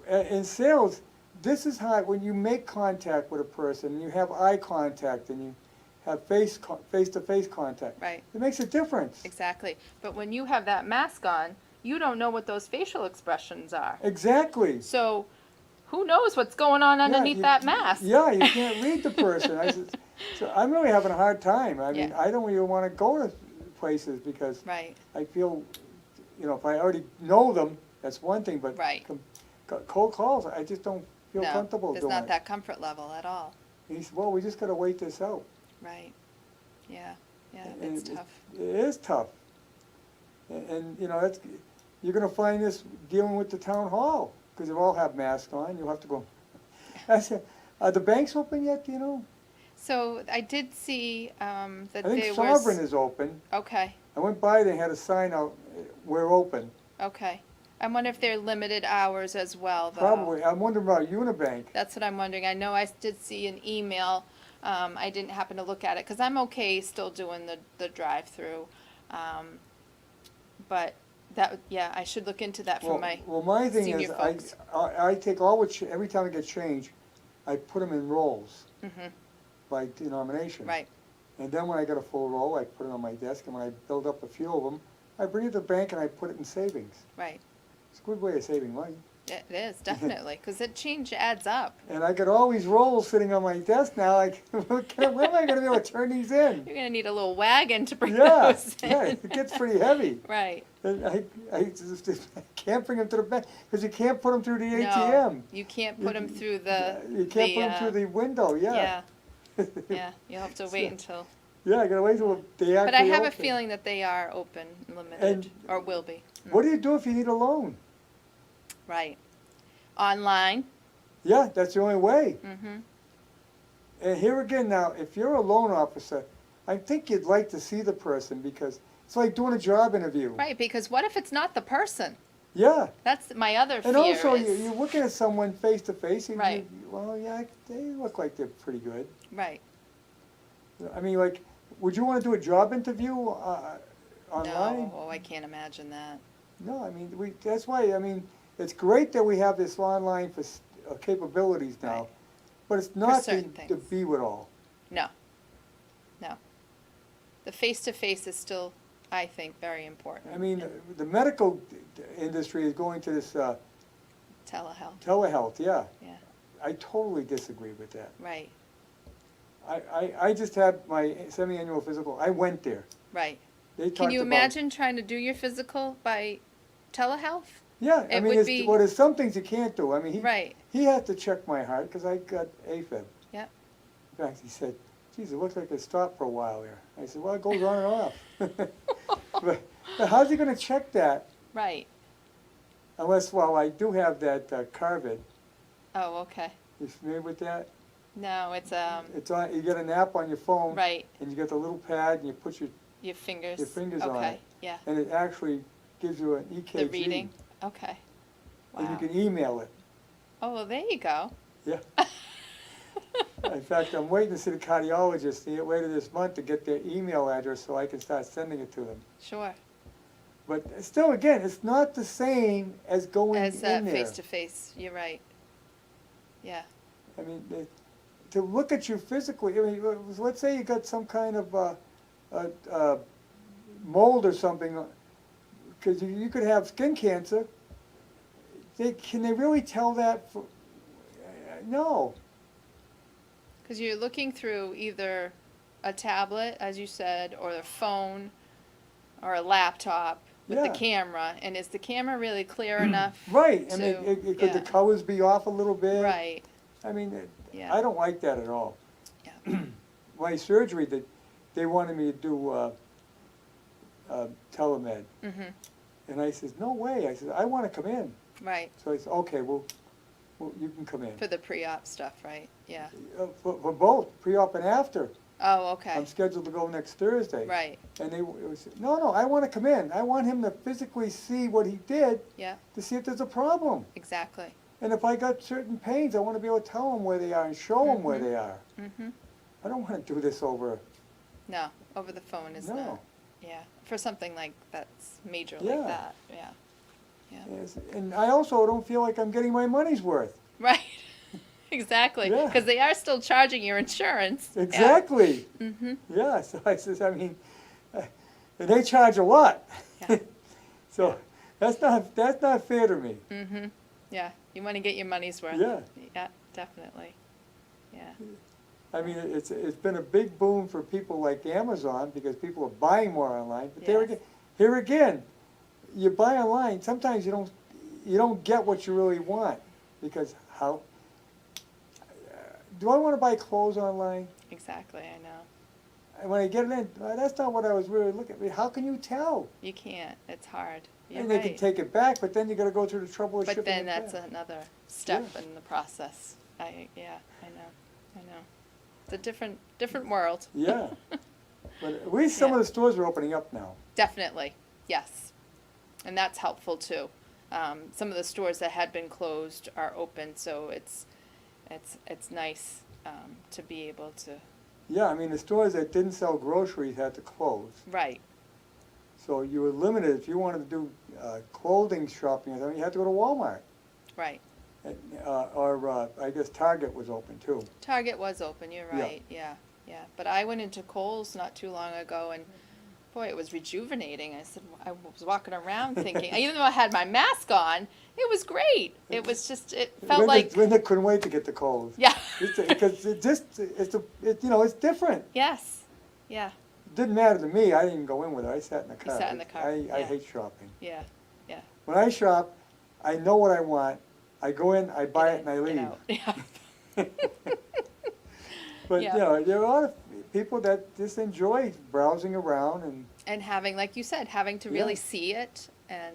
in sales, this is how, when you make contact with a person, you have eye contact and you have face-to-face contact. Right. It makes a difference. Exactly. But when you have that mask on, you don't know what those facial expressions are. Exactly. So who knows what's going on underneath that mask? Yeah, you can't read the person. So I'm really having a hard time. I mean, Yeah. I don't even want to go to places because Right. I feel, if I already know them, that's one thing, but Right. cold calls, I just don't feel No, comfortable there's doing not it. that comfort level at all. And he said, well, we just got to wait this out. Right. Yeah. Yeah, And it's tough. It is tough. That's, you're going to find this dealing with the town hall, because they all have masks on. You'll have to go. I said, are the banks open yet, do you know? So I did see that I think there Sovereign was. is open. Okay. I went by, they had a sign out, we're open. Okay. I wonder if they're limited hours as well, though. Probably. I'm wondering about Unibank. That's what I'm wondering. I know I did see an email. I didn't happen to look at it because I'm okay still doing the drive-through. But I should look into that for my my thing senior is, folks. I take all every time I get change, I put them in rolls Mhm. by denomination. Right. And then when I get a full roll, I put it on my desk, and when I build up a few of them, I bring it to the bank and I put it in savings. Right. It's a good way of saving money. It is definitely because the change adds up. And I got all these rolls sitting on my desk now. Like, when am I going to be able to turn these in? You're gonna need a little wagon to bring Yeah, those in. yeah, it gets pretty heavy. Right. And I can't bring them to the bank because you can't put them through the No, ATM. you can't put them through the. You can't put them through the window. Yeah. Yeah. You'll have to wait until. Yeah, I gotta wait till they actually But I have a open. feeling that they are open, limited, And or will be. What do you do if you need a loan? Right. Online. Yeah, that's the only way. Mm-hmm. And here again now, if you're a loan officer, I think you'd like to see the person because it's like doing a job interview. Right, because what if it's not the person? Yeah. That's my other fear. And also, is, you're looking at someone face to face, and Right. well, yeah, they look like they're pretty good. Right. I mean, like, would you want to do a job interview online? No, I can't imagine that. No, I mean, that's why, I mean, it's great that we have this online capabilities now, Right. but it's not certain the things. be-with-all. No. No. The face-to-face is still, I think, very important. I mean, the medical industry is going to this Telehealth. telehealth, yeah. Yeah. I totally disagree with that. Right. I just had my semi-annual physical, I went there. Right. They Can talked you about- imagine trying to do your physical by telehealth? Yeah, I It mean, would be- there's some things you can't do. I mean, Right. he had to check my heart because I got AFib. Yep. In fact, he said, geez, it looks like it stopped for a while there. I said, well, it goes on and off. but how's he going to check that? Right. Unless, well, I do have that Carvid. Oh, okay. You familiar with that? No, it's It's on. You get an app on your phone, right. and you get the little pad, and you put Your fingers. your fingers okay. on it, Yeah. and it actually gives you an EKG. The reading. Okay. Wow. And you can email it. Oh, well, there you go. Yeah. In fact, I'm waiting to see the cardiologist later this month to get their email address so I can start sending it to them. Sure. But still, again, it's not the same as going As in there. face-to-face. You're right. Yeah. I mean, to look at you physically, I mean, let's say you got some kind of mold or something, because you could have skin cancer. Can they really tell that? No. Because you're looking through either a tablet, as you said, or a phone, or a laptop with the Yeah. camera. And is the camera really clear enough? Right. I mean, could the yeah. colors be off a little bit? Right. I mean, Yeah. I don't like that at all. Yeah. My surgery, they wanted me to do telemed. Mm-hmm. And I said, no way. I said, I want to come in. Right. So I said, okay, well you can come in. For the pre-op stuff, right? Yeah. For both, pre-op and after. Oh, okay. I'm scheduled to go next Thursday. Right. And it was, no, I want to come in. I want him to physically see what he did Yeah. to see if there's a problem. Exactly. And if I got certain pains, I want to be able to tell him where they are and show them where Mhm. they are. Mm-hmm. I don't want to do this over. No, over the phone is No. not. Yeah. For something like that's major Yeah. like that. Yeah. Yeah. Yes. And I also don't feel like I'm getting my money's worth. Right. Exactly, Yeah. because they are still charging your insurance. Exactly. Mm-hmm. Yeah, so I says, I mean, and they charge a lot. Yeah. So that's not fair to me. Mm-hmm. Yeah, you want to get your money's worth. Yeah. Yeah, definitely. Yeah. I mean, it's been a big boom for people like Amazon because people are buying more online. But Yes. here again, you buy online, sometimes you don't get what you really want because how do I want to buy clothes online? Exactly, I know. And when I get it in, that's not what I was really looking at. I mean, how can you tell? You can't. It's hard. You're And they can right. take it back, but then you got to go through the trouble of But shipping then it that's back. another step Yeah. in the process. I know. It's a different world. Yeah. But at least some Yeah. of the stores are opening up now. Definitely, yes. And that's helpful too. Some of the stores that had been closed are open, so it's nice to be able to. Yeah, I mean, the stores that didn't sell groceries had to close. Right. So you were limited. If you wanted to do clothing shopping, or something, you had to go to Walmart. Right. And, or I guess Target was open too. Target was open. You're Yeah. right. Yeah. But I went into Kohl's not too long ago, and boy, it was rejuvenating. I was walking around thinking, even though I had my mask on, it was great. It was just, it felt like, Linda couldn't wait to get the Kohl's. yeah. Because it's different. Yes. Yeah. It didn't matter to me. I didn't even go in with it. I sat in the car. sat in the car, I yeah. hate shopping. Yeah. Yeah. When I shop, I know what I want. I go in, I buy it, and I Get leave. out. Yeah. But Yeah. you know, there are a lot of people that just enjoy browsing around and And having, like you said, having to really Yeah. see it and,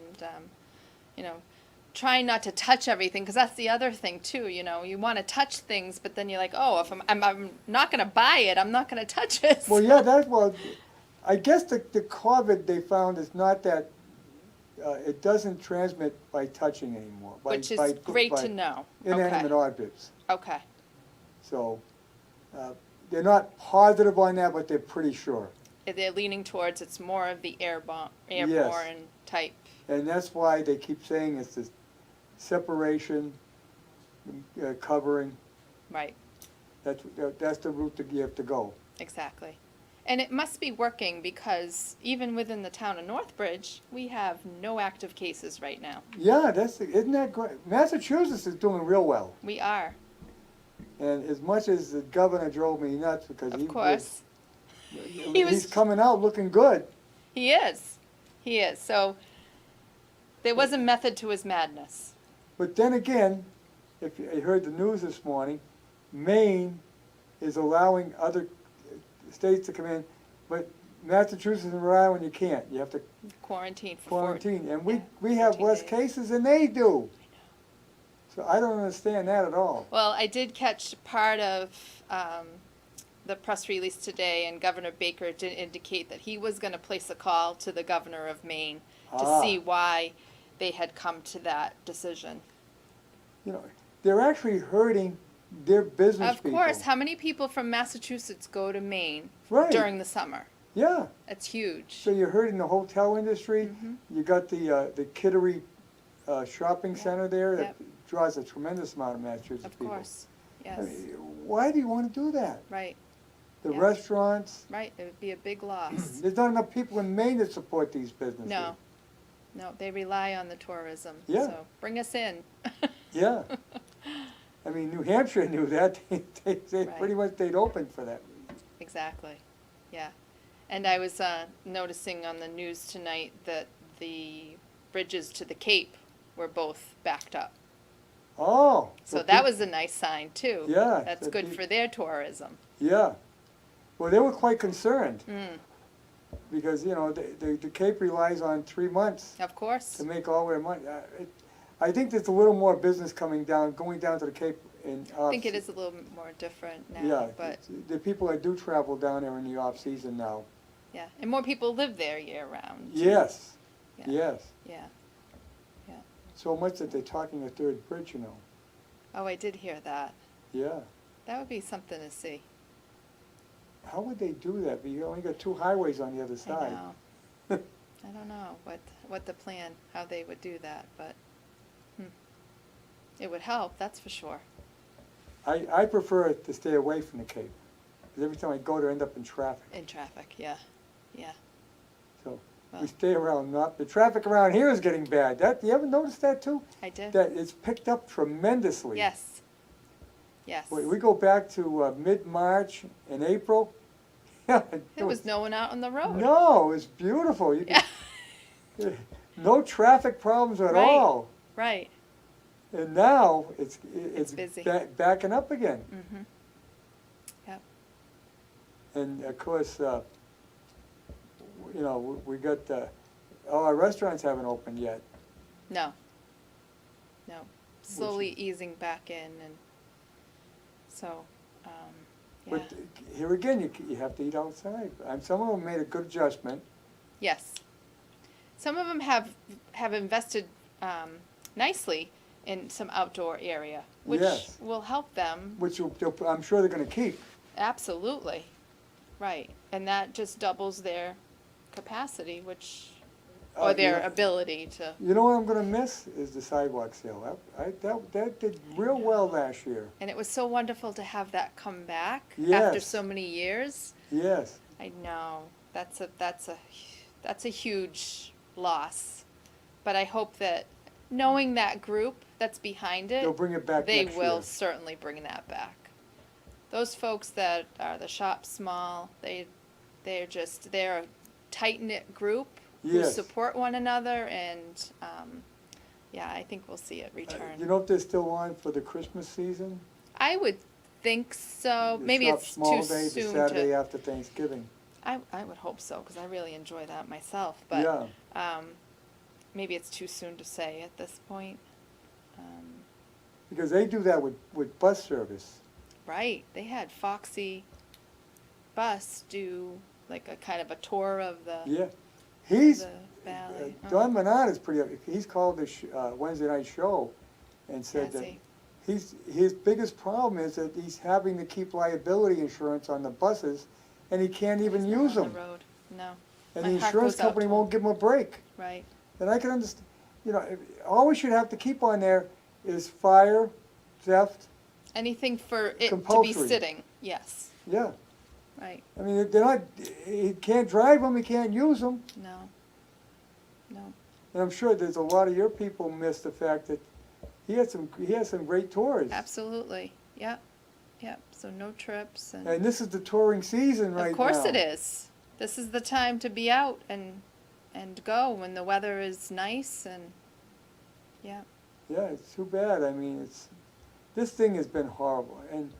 trying not to touch everything, because that's the other thing too, you want to touch things, but then you're like, oh, if I'm not going to buy it, I'm not going to touch it. well, yeah, I guess the COVID they found is not that it doesn't transmit by touching anymore. Which is great to know. Inanimate Okay. objects. Okay. So they're not positive on that, but they're pretty sure. They're leaning towards it's more of the airborne type. And that's why they keep saying it's this separation, covering. Right. That's the route that you have to go. Exactly. And it must be working because even within the town of Northbridge, we have no active cases right now. Yeah, isn't that great? Massachusetts is doing real well. We are, And as much as the governor drove me nuts because of course. he's coming out looking good. He is. He is. So there was a method to his madness. But then again, if you heard the news this morning, Maine is allowing other states to come in, but Massachusetts and Rhode Island you can't. You have to Quarantine for quarantine. And we yeah, have 14 less days. cases than they do. So I don't understand that at all. Well, I did catch part of the press release today, and Governor Baker did indicate that he was going to place a call to the governor of Maine to Ah. see why they had come to that decision. You know, they're actually hurting their business Of people. course, how many people from Massachusetts go to Maine Right. during the summer? Yeah. That's huge. So you're hurting the hotel industry. Mhm. You got the Kittery shopping Yep. center there that Yep. draws a tremendous amount of Massachusetts Of people. course, I yes, mean, why do you want to do that? right, The Yeah. restaurants, right, it would be a big loss. there's not enough people in Maine that support these businesses. No, they rely on the tourism, Yeah. so bring us in. Yeah. I mean, New Hampshire knew that. They Right. pretty much stayed open for that. Exactly, yeah. And I was noticing on the news tonight that the bridges to the Cape were both backed up. Oh. So well, that was a nice sign too. Yeah, That's so good pe- for their tourism. Yeah. Well, they were quite concerned Mm, because, you know, the Cape relies on 3 months of course, to make all their money. I think there's a little more business going down to the Cape in I think it is a little bit more different now, Yeah, but, the people that do travel down there in the off-season now. yeah. And more people live there year-round. too. Yes, Yeah. yes. Yeah. So much that they're talking a third bridge, you know. Oh, I did hear that. Yeah. That would be something to see. How would they do that? But you only got 2 highways on the other I side. know. I don't know what the plan, how they would do that, but it would help, that's for sure. I prefer to stay away from the Cape, because every time I go there, I end up in traffic. In traffic, yeah, yeah. So Well. we stay around, not, the traffic around here is getting bad. You ever notice that too? I did. That it's picked up tremendously. Yes. Yes. We go back to mid-March and April. There was no one out on the road. No, it's beautiful. You Yeah. can, no traffic problems at Right. all. Right. And now it's busy. backing up again. Mm-hmm. Yep. And of course, you know, we got, all our restaurants haven't opened yet. No. No. Slowly easing back in, and so, yeah. But here again, you have to eat outside. And some of them made a good adjustment. Yes. Some of them have invested nicely in some outdoor area, which Yes. will help them. Which I'm sure they're gonna keep. Absolutely. Right. And that just doubles their capacity, which, or their Yeah. ability to. You know what I'm gonna miss is the sidewalk sale. That did real well last year. And it was so wonderful to have that come back after Yes. so many years. Yes. I know. That's a huge loss. But I hope that knowing that group that's behind it, They'll bring it back they next will year. certainly bring that back. Those folks that are the shop small, they're a tight-knit group who Yes. support one another, and yeah, I think we'll see it return. You know if they're still on for the Christmas season? I would think so. The Maybe shop it's small too day, soon the Saturday to. after Thanksgiving. I would hope so, because I really enjoy that myself. But Yeah. maybe it's too soon to say at this point. Because they do that with bus service. Right. They had Foxy Bus do like a kind of a tour of the, Yeah. of He's, the valley. Don Menard is he's called the Wednesday night show and said Has that he? his biggest problem is that he's having to keep liability insurance on the buses and he can't even He's not use on them. the road. No. And My the heart insurance goes out company to won't him. give him a break. Right. And I can understand, you know, all we should have to keep on there is fire, theft, Anything for it to be Compulsory. sitting. Yes. yeah. Right. I mean, they're not, he can't drive them, he can't use them. No. No. And I'm sure there's a lot of your people miss the fact that he has some great tours. Absolutely. Yep. Yep. So no trips and. And this is the touring season right now. Of course it is. This is the time to be out and go when the weather is nice and, yeah. Yeah, it's too bad. I mean, this thing has been horrible. And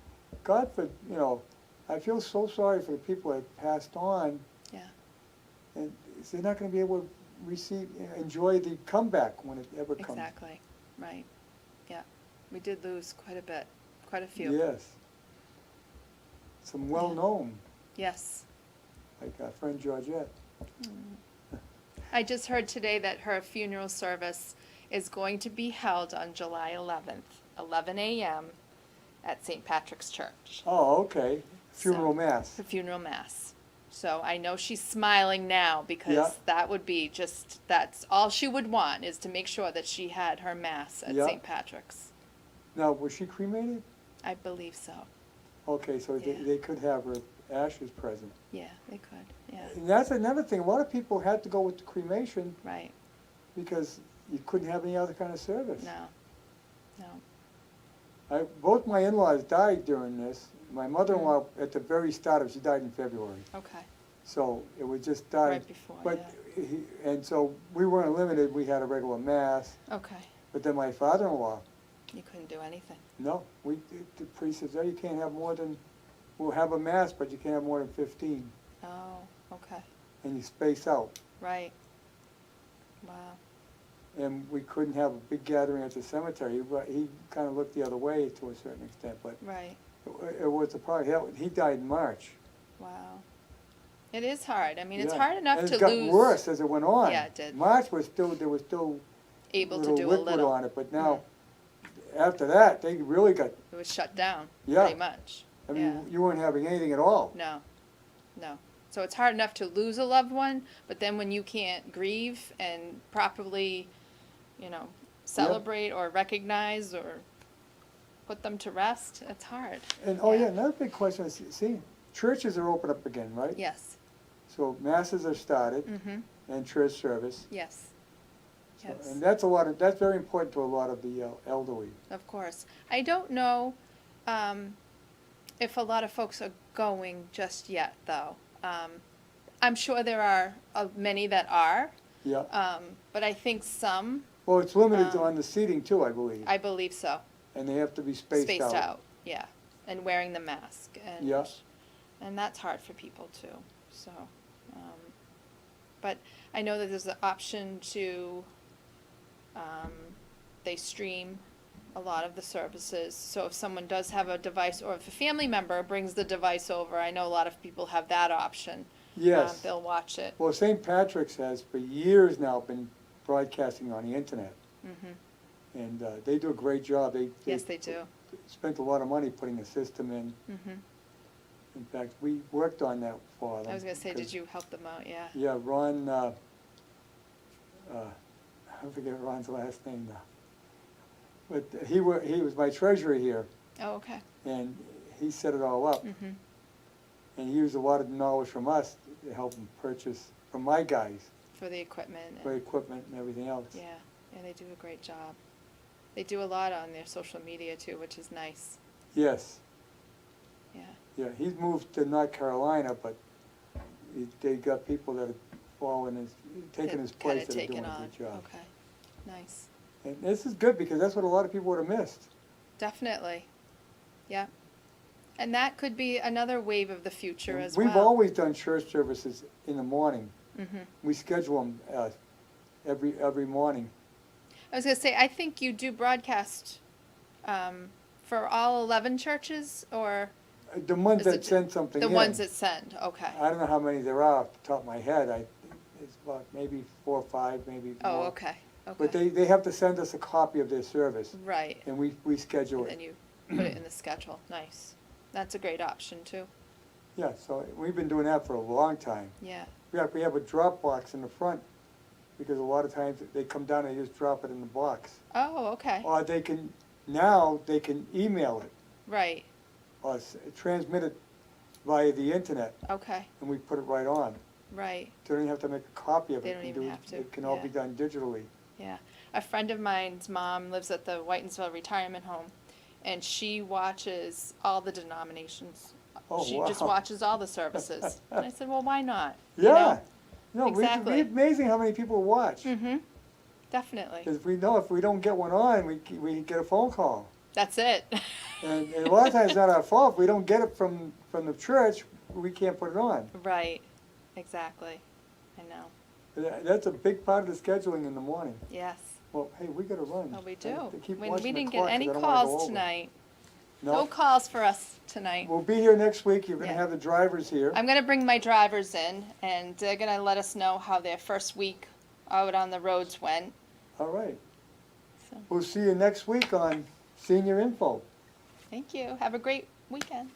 God you know, I feel so sorry for the people that passed on. Yeah. And they're not going to be able to enjoy the comeback when it ever comes. Exactly. Right. Yeah. We did lose quite a bit, quite a few. Yes. Some well-known, Yes. like our friend Georgette. I just heard today that her funeral service is going to be held on July 11th, 11 a.m. at St. Patrick's Church, Oh, okay. Funeral So- mass. the funeral mass. So I know she's smiling now because Yeah. that would be that's all she would want, is to make sure that she had her mass at Yeah. St. Patrick's. Now, was she cremated? I believe so. Okay, so Yeah. they could have her ashes present. Yeah, they could. Yeah, And that's another thing. A lot of people had to go with the cremation right. because you couldn't have any other kind of service. No, no. Both my in-laws died during this. My mother-in-law, at the very start she died in February. Okay. So it was just died. Right before, But yeah. and so we weren't limited. We had a regular mass. Okay. But then my father-in-law, You couldn't do anything. no. The priest says, "Oh, you can't have more than. We'll have a mass, but you can't have more than 15, Oh, okay. and you space out." Right. Wow. And we couldn't have a big gathering at the cemetery. He kind of looked the other way to a certain extent, but Right. it was a problem. He died in March. Wow. It is hard. I mean, it's Yeah. hard enough and to it got lose. worse as it went on. Yeah, it did. March was still Able to little do a liquid little. on it, but now after that they really got. It was shut down. Yeah. Pretty much. I mean, Yeah. you weren't having anything at all. No. No. So it's hard enough to lose a loved one, but then when you can't grieve and properly, celebrate or recognize or put them to rest. It's hard. And, another big question is, see, churches are open up again, right? Yes. So masses are started Mm-hmm. and church service. Yes. So- Yes. And that's very important to a lot of the elderly. Of course. I don't know if a lot of folks are going just yet, though. I'm sure there are many that are, Yeah. but I think some, Well, it's limited um, on the seating too, I believe. I believe so. And they have to be spaced out. Yeah, and wearing the mask, and Yeah. and that's hard for people too. So, but I know that there's an option to they stream a lot of the services. So if someone does have a device, or if a family member brings the device over, I know a lot of people have that option. Yes. They'll watch it. Well, St. Patrick's has for years now been broadcasting on the internet. Mm-hmm. And they do a great job. Yes, they do. Spent a lot of money putting a system in. Mm-hmm. In fact, we worked on that for them. I was gonna say, did because- you help them out? Yeah. Yeah, Ron, I forget Ron's last name now. But he was my treasurer here, Oh, okay. and he set it all up. Mm-hmm. And he used a lot of knowledge from us to help him purchase, from my guys, For the equipment. for equipment and everything else. Yeah, yeah, they do a great job. They do a lot on their social media too, which is nice. Yes, Yeah. yeah, he's moved to North Carolina, but they got people that have taken his They've place kinda that are doing taken a on. good job. Okay, nice. And this is good, because that's what a lot of people would have missed. Definitely. Yeah. And that could be another wave of the future as well. We've always done church services in the morning. Mm-hmm. We schedule them every morning. I was gonna say, I think you do broadcast for all 11 churches, or The ones Is that it send something the in. ones that send? Okay. I don't know how many there are off the top of my head. It's about maybe 4 or 5, maybe Oh, more. okay. Okay. But they have to send us a copy of their service, Right. and we schedule And then it. you put it in the schedule. Nice. That's a great option too. Yeah, so we've been doing that for a long time. Yeah. We have a drop box in the front, because a lot of times they come down and just drop it in the box. Oh, okay. Or they can email it, Right. or transmit it via the internet, Okay. and we put it right on. Right. They don't even have to make a copy of it. They don't We even do have to, It can all be yeah. done digitally. Yeah. A friend of mine's mom lives at the Whitensville Retirement Home, and she watches all the denominations. Oh, She just wow. watches all the services. And I said, well, why not? Yeah. No, Exactly. it's amazing how many people watch. Mm-hmm. Definitely. Because if we don't get one on, we get a phone call. That's it. And a lot of times it's not our fault. If we don't get it from the church, we can't put it on. Right. Exactly. I know. That's a big part of the scheduling in the morning. Yes. Well, hey, we gotta run. Oh, we I do. have to keep We watching the didn't clock get any 'cause I don't wanna go calls over. tonight. No, No calls for us tonight. we'll be here next week. You're gonna Yeah. have the drivers here. I'm gonna bring my drivers in, and they're gonna let us know how their first week out on the roads went. All right. So, We'll see you next week on Senior Info. thank you. Have a great weekend.